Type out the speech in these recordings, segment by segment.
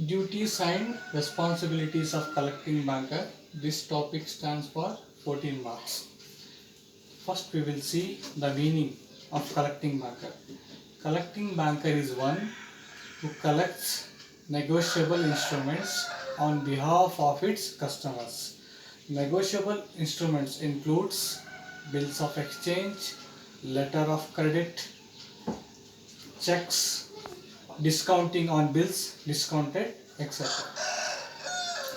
Duties and responsibilities of collecting banker. This topic stands for 14 marks. First we will see the meaning of collecting banker. Collecting banker is one who collects negotiable instruments on behalf of its customers. Negotiable instruments includes bills of exchange, letter of credit, checks, discounting on bills, discounted, etc.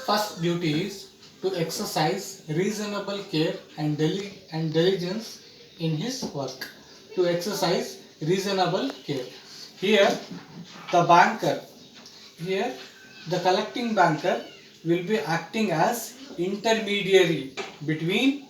First duty is to exercise reasonable care and diligence in his work. To exercise reasonable care. Here, the banker, here the collecting banker will be acting as intermediary between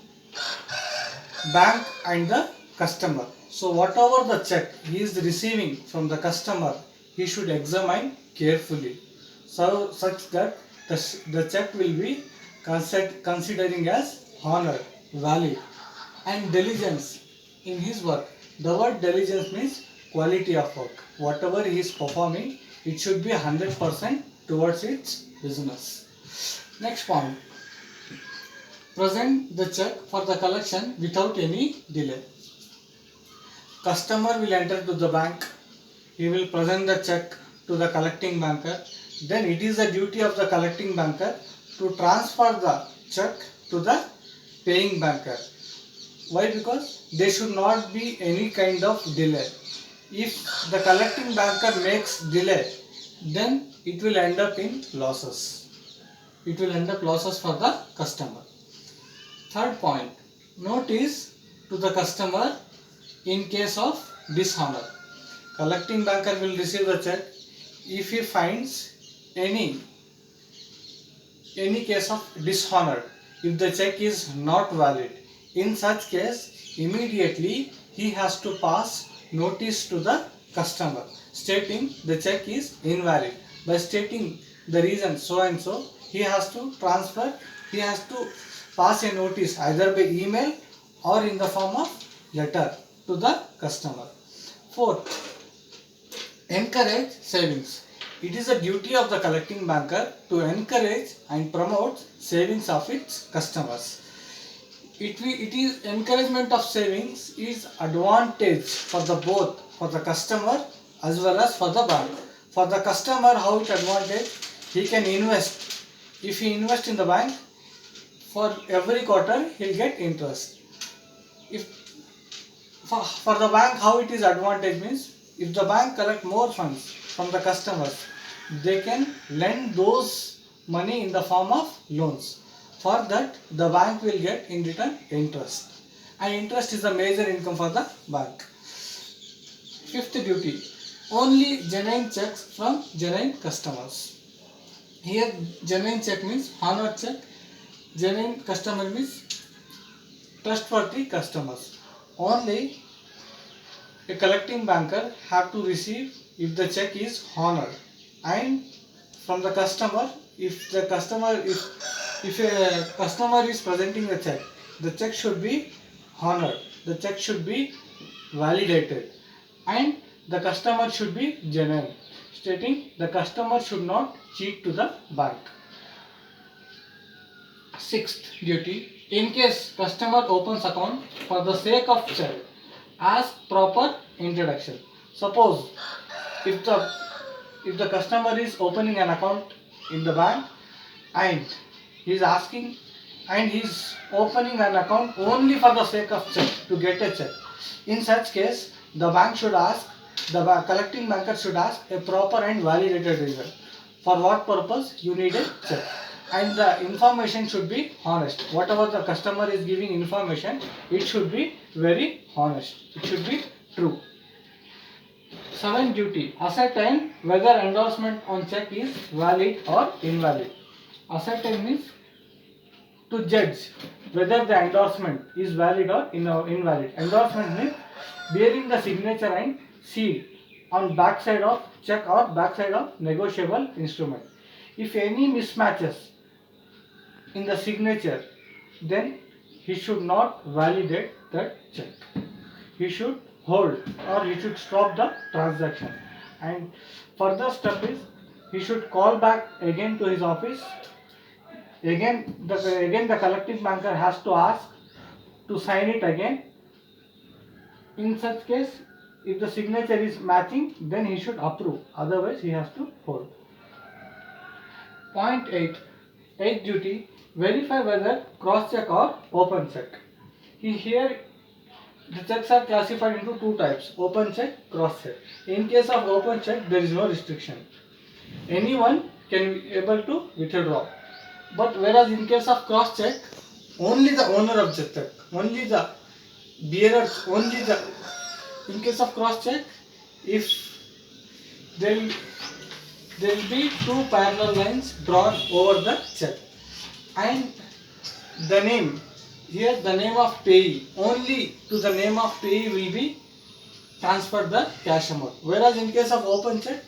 bank and the customer. So whatever the check he is receiving from the customer, he should examine carefully, so such that the check will be considering as honor, valid, and diligence in his work. The word diligence means quality of work. Whatever he is performing, it should be 100% towards its business. Next point. Present the check for the collection without any delay. Customer will enter to the bank. He will present the check to the collecting banker. Then it is the duty of the collecting banker to transfer the check to the paying banker. Why? Because there should not be any kind of delay. If the collecting banker makes delay, then it will end up in losses. It will end up losses for the customer. Third point, notice to the customer in case of dishonor. Collecting banker will receive the check. If he finds any case of dishonor, if the check is not valid, in such case immediately he has to pass notice to the customer stating the check is invalid. By stating the reason so and so, he has to pass a notice either by email or in the form of letter to the customer. Fourth, encourage savings. It is a duty of the collecting banker to encourage and promote savings of its customers. It is encouragement of savings is advantage for the both for the customer as well as for the bank. For the customer, how it advantage? He can invest. If he invest in the bank, for every quarter he'll get interest. If for the bank, how it is advantage means, if the bank collect more funds from the customers, they can lend those money in the form of loans. For that, the bank will get in return interest, and interest is the major income for the bank. Fifth duty, only genuine checks from genuine customers. Here genuine check means honor check, genuine customer means trustworthy customers. Only a collecting banker have to receive if the check is honored, and from the customer, if a customer is presenting the check should be honored, the check should be validated, and the customer should be genuine, stating the customer should not cheat to the bank. Sixth duty, in case customer opens account for the sake of check, ask proper introduction. Suppose if the customer is opening an account in the bank and he's asking and he's opening an account only for the sake of check, to get a check, in such case the collecting banker should ask a proper and validated reason. For what purpose you need a check, and the information should be honest. Whatever the customer is giving information, it should be very honest, it should be true. Seventh duty, ascertain whether endorsement on check is valid or invalid. Ascertain means to judge whether the endorsement is valid or invalid. Endorsement means bearing the signature and seal on backside of check or backside of negotiable instrument. If any mismatches in the signature, then he should not validate that check. He should hold or he should stop the transaction. And further step is he should call back again to his office. Again the collecting banker has to ask to sign it again. In such case, if the signature is matching, then he should approve. Otherwise, he has to hold. Point 8. 8th duty. Verify whether cross check or open check. Here the checks are classified into two types: open check, cross check. In case of open check, there is no restriction. Anyone can be able to withdraw. But whereas in case of cross check, only the owner of the check, only the bearer, only the, in case of cross check, if there will be two parallel lines drawn over the check, and the name, here the name of payee, only to the name of payee will be transferred the cash amount. Whereas in case of open check,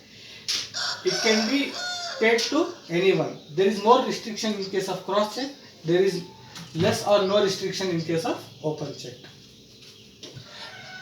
it can be paid to anyone. There is more restriction in case of cross check. There is less or no restriction in case of open check.